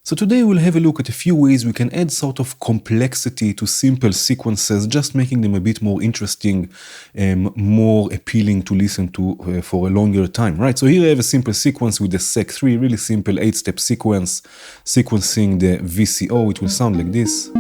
So today we'll have a look at a few ways we can add sort of complexity to simple sequences, just making them a bit more interesting and more appealing to listen to for a longer time, right? So here I have a simple sequence with the SEC3, really simple 8-step sequence, sequencing the VCO. It will sound like this.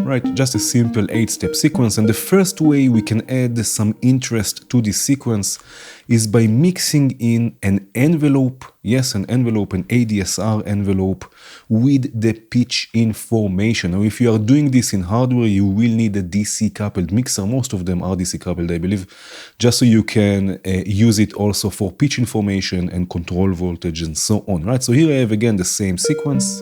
Right, just a simple 8-step sequence. And the first way we can add some interest to this sequence is by mixing in an envelope, yes, an envelope, an ADSR envelope with the pitch information. Now, if you are doing this in hardware, you will need a DC coupled mixer. Most of them are DC coupled, I believe, just so you can use it also for pitch information and control voltage and so on, right? So here I have again the same sequence.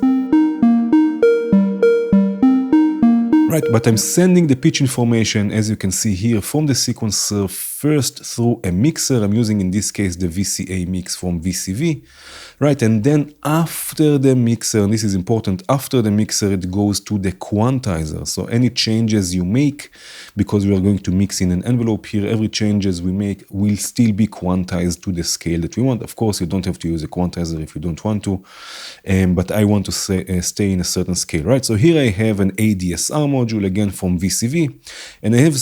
Right, but I'm sending the pitch information, as you can see here, from the sequencer first through a mixer. I'm using in this case the VCA mix from VCV, right? And then after the mixer, and this is important, after the mixer it goes to the quantizer. So any changes you make, because we are going to mix in an envelope here, every changes we make will still be quantized to the scale that we want. Of course, you don't have to use a quantizer if you don't want to, but I want to stay in a certain scale, right? So here I have an ADSR module, again from VCV, and I have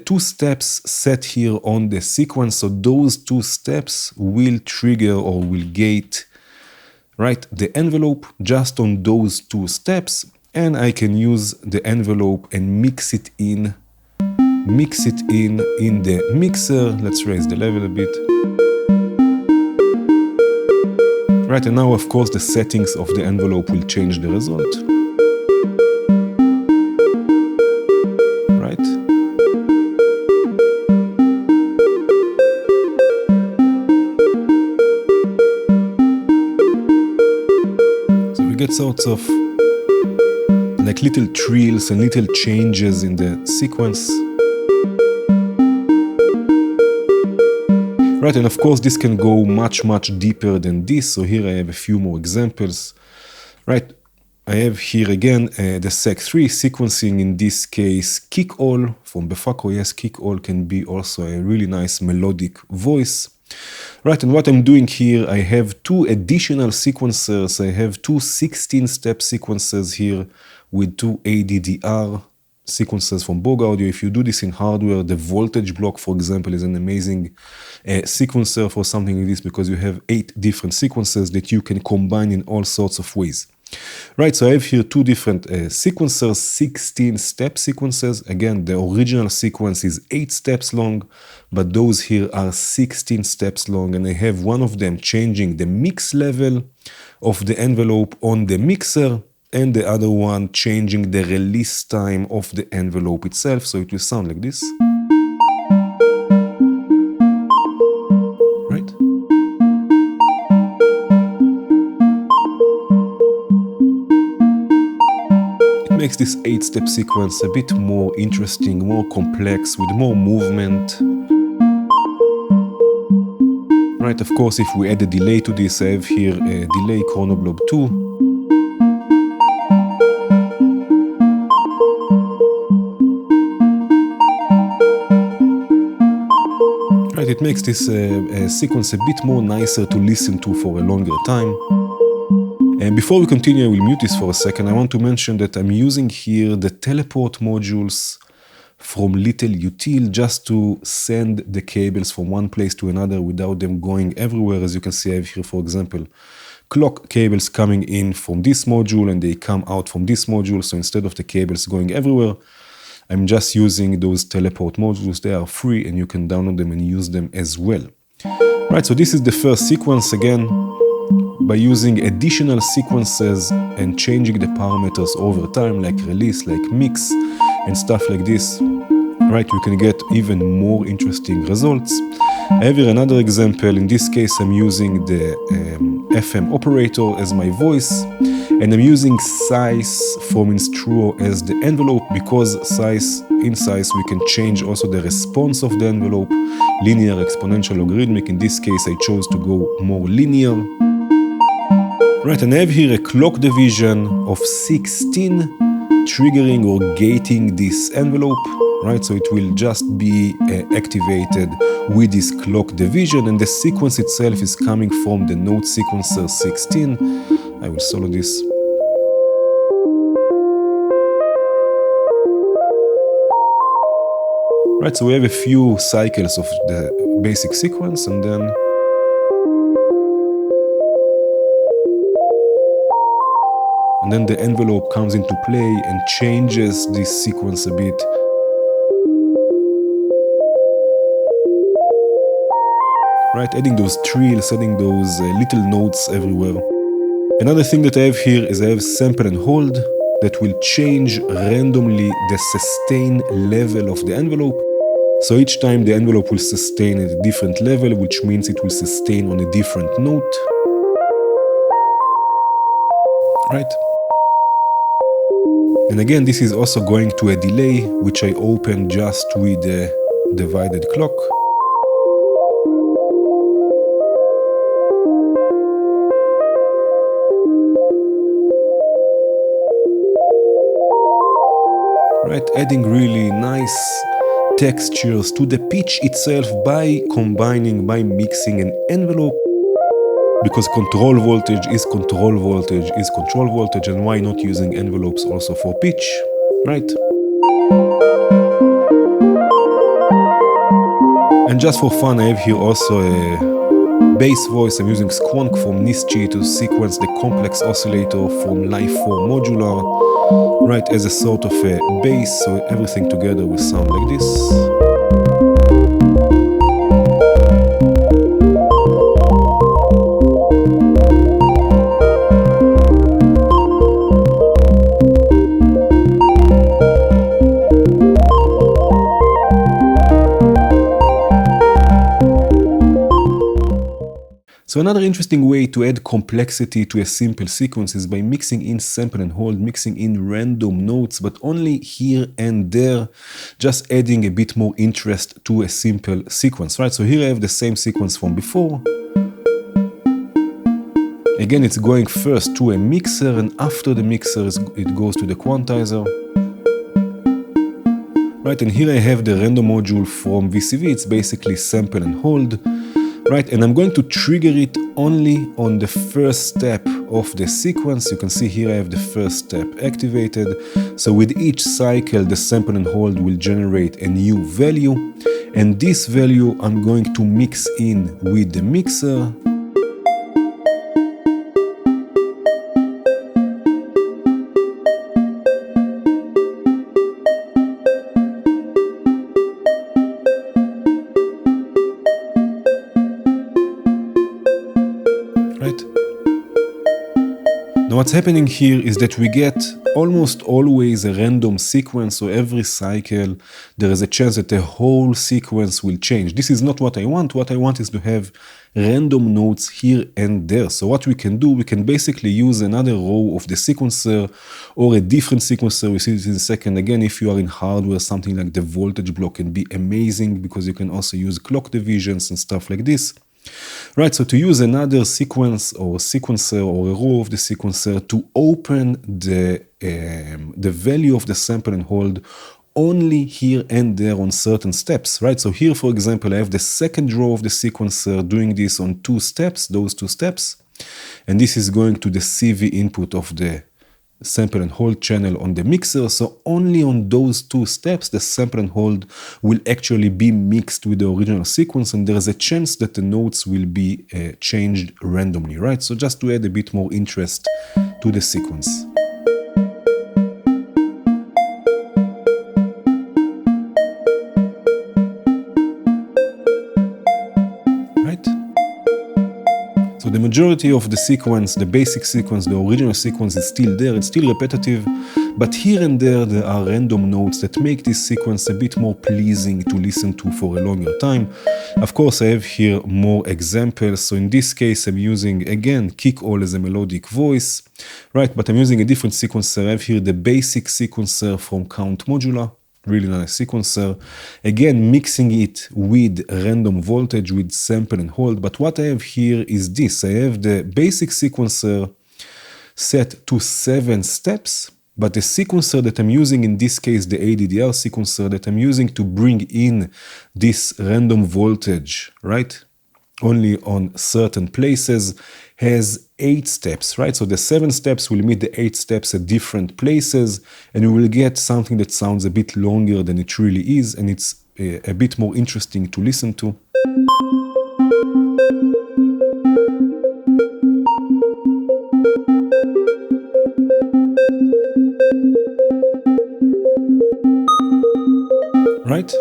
2 steps set here on the sequence. So those 2 steps will trigger or will gate, right, the envelope just on those 2 steps, and I can use the envelope and mix it in the mixer. Let's raise the level a bit. Right, and now of course the settings of the envelope will change the result. Right. So we get sorts of like little trills and little changes in the sequence. Right, and of course this can go much deeper than this. So here I have a few more examples. Right, I have here again the SEC3 sequencing, in this case kick all from Befacco. Yes, kick all can be also a really nice melodic voice. Right, and what I'm doing here, I have 2 additional sequencers. I have 2 16-step sequences here with 2 ADDR sequences from Boga Audio. If you do this in hardware, the voltage block, for example, is an amazing sequencer for something like this, because you have 8 different sequences that you can combine in all sorts of ways. Right, so I have here 2 different sequencers, 16-step sequences. Again, the original sequence is 8 steps long, but those here are 16 steps long, and I have one of them changing the mix level of the envelope on the mixer, and the other one changing the release time of the envelope itself. So it will sound like this. Right? It makes this 8-step sequence a bit more interesting, more complex, with more movement. Right, of course, if we add a delay to this, I have here a delay chronoblob 2. It makes this sequence a bit more nicer to listen to for a longer time. And before we continue, I will mute this for a second. I want to mention that I'm using here the teleport modules from Little Util, just to send the cables from one place to another without them going everywhere. As you can see, I have here, for example, clock cables coming in from this module and they come out from this module. So instead of the cables going everywhere, I'm just using those teleport modules. They are free and you can download them and use them as well. Right, so this is the first sequence. Again, by using additional sequences and changing the parameters over time, like release, like mix, and stuff like this, right, you can get even more interesting results. I have here another example. In this case, I'm using the FM operator as my voice, and I'm using size from Instruo as the envelope, because in size we can change also the response of the envelope, linear, exponential, logarithmic. In this case, I chose to go more linear. Right, and I have here a clock division of 16, triggering or gating this envelope. right? So it will just be activated with this clock division, and the sequence itself is coming from the node sequencer 16. I will solo this. Right, so we have a few cycles of the basic sequence, and then the envelope comes into play and changes this sequence a bit. Right, adding those trills, adding those little notes everywhere. Another thing that I have here is I have sample and hold that will change randomly the sustain level of the envelope. So each time the envelope will sustain at a different level, which means it will sustain on a different note. Right? And again, this is also going to a delay, which I open just with the divided clock. Right? Adding really nice textures to the pitch itself by combining, by mixing an envelope, because control voltage is control voltage is control voltage, and why not using envelopes also for pitch, right? And just for fun, I have here also a bass voice. I'm using Squonk from Nischi to sequence the complex oscillator from Life 4 Modular, right, as a sort of a bass, so everything together will sound like this. So another interesting way to add complexity to a simple sequence is by mixing in sample and hold, mixing in random notes, but only here and there, just adding a bit more interest to a simple sequence, right? So here I have the same sequence from before. Again, it's going first to a mixer, and after the mixer it goes to the quantizer. Right, and here I have the random module from VCV. It's basically sample and hold. Right, and I'm going to trigger it only on the first step of the sequence. You can see here I have the first step activated. So with each cycle, the sample and hold will generate a new value. And this value I'm going to mix in with the mixer. Now what's happening here is that we get almost always a random sequence, so every cycle there is a chance that the whole sequence will change. This is not what I want. What I want is to have random notes here and there. So what we can do, we can basically use another row of the sequencer or a different sequencer. We'll see this in a second. Again, if you are in hardware, something like the voltage block can be amazing because you can also use clock divisions and stuff like this. Right, so to use another sequence or sequencer or a row of the sequencer to open the value of the sample and hold only here and there on certain steps, right? So here, for example, I have the second row of the sequencer doing this on two steps, those two steps, and this is going to the CV input of the sample and hold channel on the mixer. So only on those two steps the sample and hold will actually be mixed with the original sequence, and there's a chance that the notes will be changed randomly, right? So just to add a bit more interest to the sequence. So the majority of the sequence, the basic sequence, the original sequence is still there, it's still repetitive, but here and there are random notes that make this sequence a bit more pleasing to listen to for a longer time. Of course, I have here more examples. So in this case, I'm using, again, kick all as a melodic voice, right? But I'm using a different sequencer. I have here the basic sequencer from Count Modular. Really nice sequencer. Again, mixing it with random voltage, with sample and hold. But what I have here is this. I have the basic sequencer set to 7 steps. but the sequencer that I'm using, in this case the ADDR sequencer that I'm using to bring in this random voltage, right, only on certain places, has 8 steps, right? So the 7 steps will meet the 8 steps at different places, and we will get something that sounds a bit longer than it really is, and it's a bit more interesting to listen to. Right?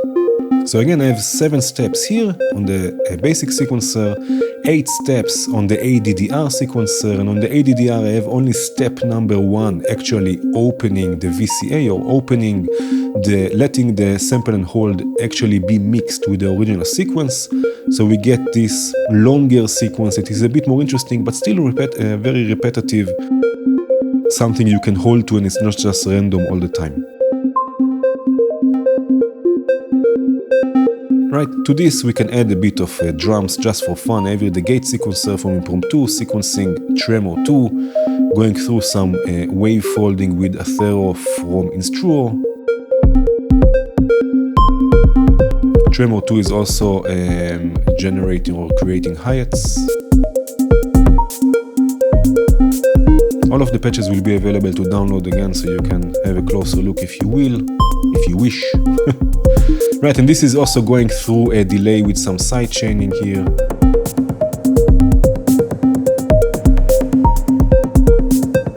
So again, I have 7 steps here on the basic sequencer, 8 steps on the ADDR sequencer, and on the ADDR I have only step number 1, actually opening the VCA, or opening letting the sample and hold actually be mixed with the original sequence. So we get this longer sequence. It is a bit more interesting, but still very repetitive, something you can hold to, and it's not just random all the time. Right, to this we can add a bit of drums just for fun. I have the gate sequencer from Impromptu, sequencing Tremor 2, going through some wave folding with a thero from Instruo. Tremor 2 is also generating or creating hi-hats. All of the patches will be available to download again, so you can have a closer look if you wish. Right, and this is also going through a delay with some side chaining here.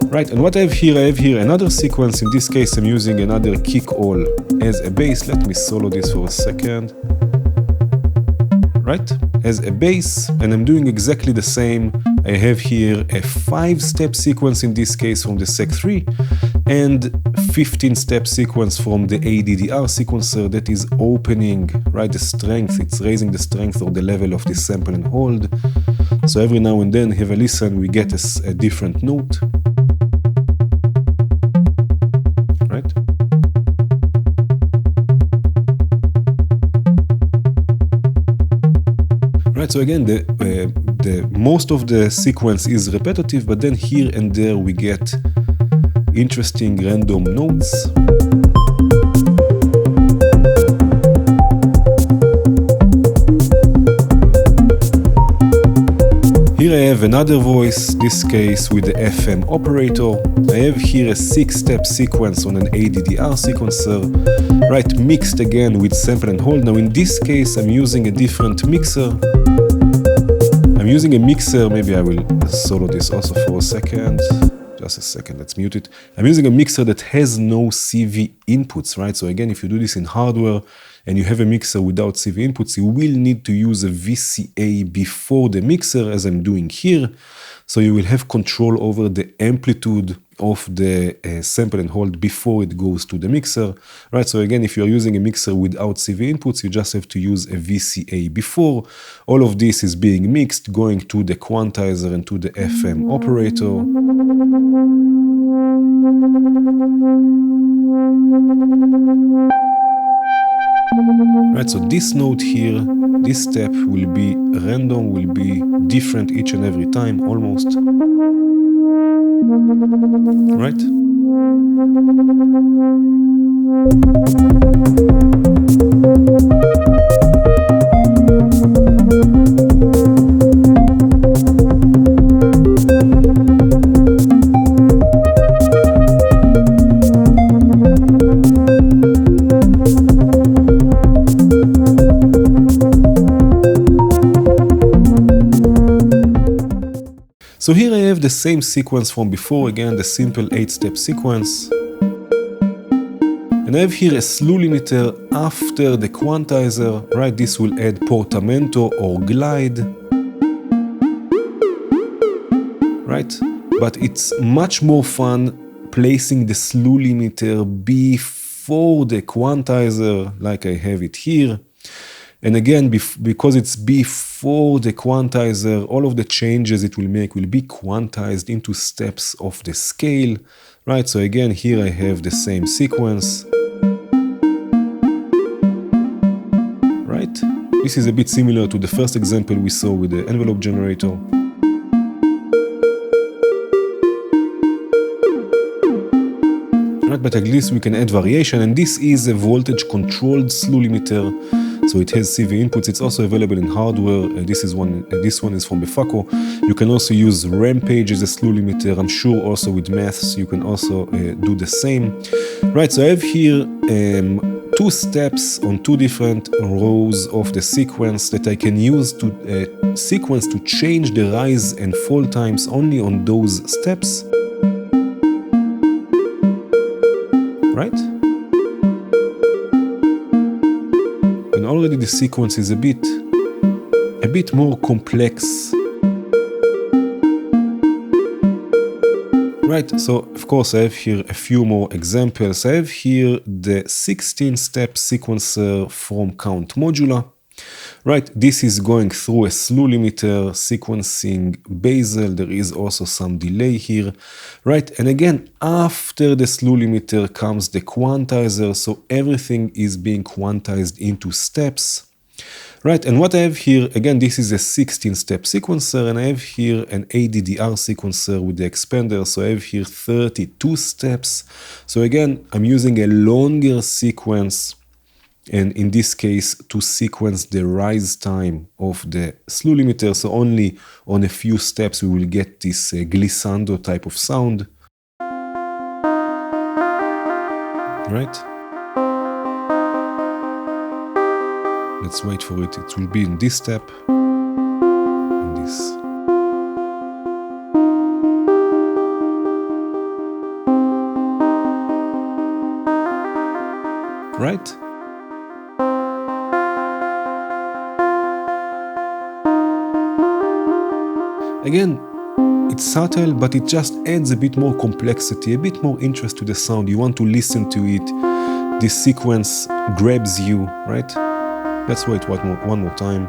Right, and what I have here another sequence. In this case, I'm using another kick all as a bass. Let me solo this for a second. Right, as a bass, and I'm doing exactly the same. I have here a 5-step sequence in this case from the Sec3, and 15-step sequence from the ADDR sequencer that is opening, right, the strength. It's raising the strength or the level of this sample and hold. So every now and then, have a listen, we get a different note. Right? Right, so again, most of the sequence is repetitive, but then here and there we get interesting random notes. Here I have another voice, this case with the FM operator. I have here a 6-step sequence on an ADDR sequencer, right, mixed again with sample and hold. Now in this case I'm using a different mixer. I'm using a mixer, maybe I will solo this also for a second. Just a second, let's mute it. I'm using a mixer that has no CV inputs, right? So again, if you do this in hardware and you have a mixer without CV inputs, you will need to use a VCA before the mixer, as I'm doing here. So you will have control over the amplitude of the sample and hold before it goes to the mixer, right? So again, if you're using a mixer without CV inputs, you just have to use a VCA before. All of this is being mixed, going to the quantizer and to the FM operator. Right, so this note here, this step will be random, will be different each and every time, almost. Right? So here I have the same sequence from before, again the simple 8-step sequence. And I have here a slew limiter after the quantizer, right? This will add portamento or glide, right? But it's much more fun placing the slew limiter before the quantizer, like I have it here. And again, because it's before the quantizer, all of the changes it will make will be quantized into steps of the scale, right? So again, here I have the same sequence, right? This is a bit similar to the first example we saw with the envelope generator. right? But at least we can add variation, and this is a voltage controlled slew limiter, so it has CV inputs. It's also available in hardware. This one is from Befaco. You can also use Rampage as a slew limiter. I'm sure also with maths you can also do the same, right? So I have here two steps on two different rows of the sequence that I can use to sequence to change the rise and fall times only on those steps, right? And already the sequence is a bit more complex. Right, so of course I have here a few more examples. I have here the 16-step sequencer from Count Modular. Right, this is going through a slew limiter, sequencing basal. There is also some delay here. Right, and again, after the slew limiter comes the quantizer, so everything is being quantized into steps. Right, and what I have here, again, this is a 16-step sequencer, and I have here an ADDR sequencer with the expander, so I have here 32 steps. So again, I'm using a longer sequence, and in this case, to sequence the rise time of the slew limiter, so only on a few steps we will get this glissando type of sound. Right? Let's wait for it. It will be in this step, in this. Right? Again, it's subtle, but it just adds a bit more complexity, a bit more interest to the sound. You want to listen to it. This sequence grabs you, right? Let's wait one more time.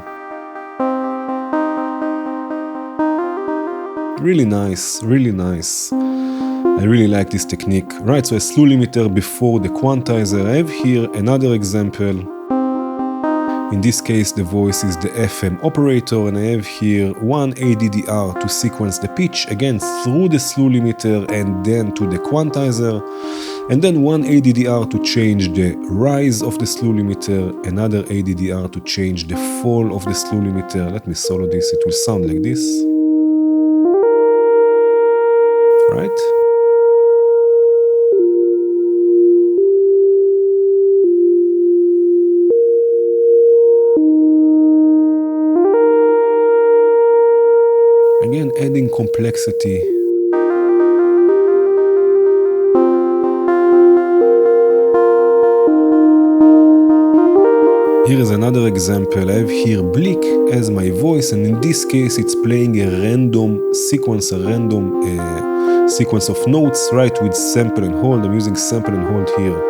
Really nice, really nice. I really like this technique. Right, so a slew limiter before the quantizer. I have here another example. In this case, the voice is the FM operator, and I have here one ADDR to sequence the pitch, again through the slew limiter and then to the quantizer, and then one ADDR to change the rise of the slew limiter, another ADDR to change the fall of the slew limiter. Let me solo this, it will sound like this. Right? Again, adding complexity. Here is another example. I have here Blick as my voice, and in this case it's playing a random sequence, sequence of notes, right, with sample and hold. I'm using sample and hold here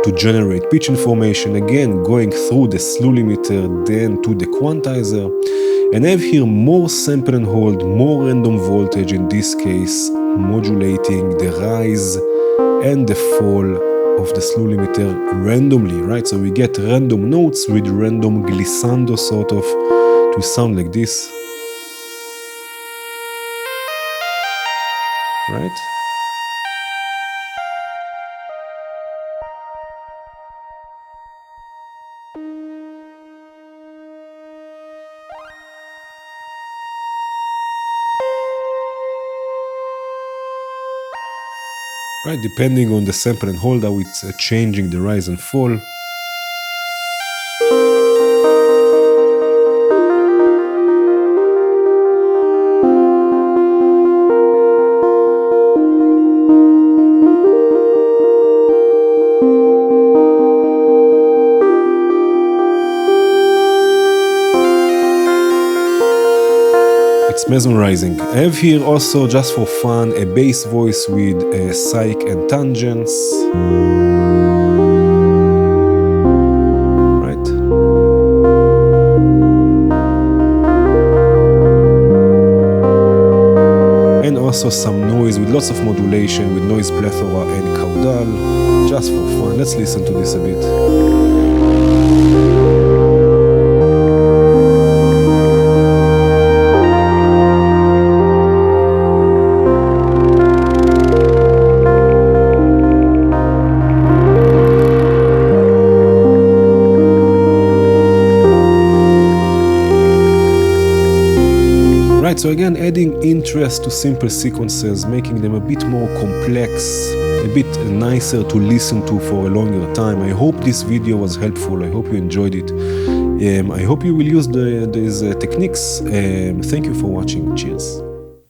to generate pitch information, again going through the slew limiter, then to the quantizer. And I have here more sample and hold, more random voltage, in this case modulating the rise and the fall of the slew limiter randomly, right? So we get random notes with random glissando sort of to sound like this, right? Right, depending on the sample and hold, how it's changing the rise and fall. It's mesmerizing. I have here also, just for fun, a bass voice with psych and tangents. Right? And also some noise with lots of modulation, with noise plethora and caudal. Just for fun. Let's listen to this a bit. Alright, so again, adding interest to simple sequences, making them a bit more complex, a bit nicer to listen to for a longer time. I hope this video was helpful. I hope you enjoyed it. I hope you will use these techniques. Thank you for watching. Cheers.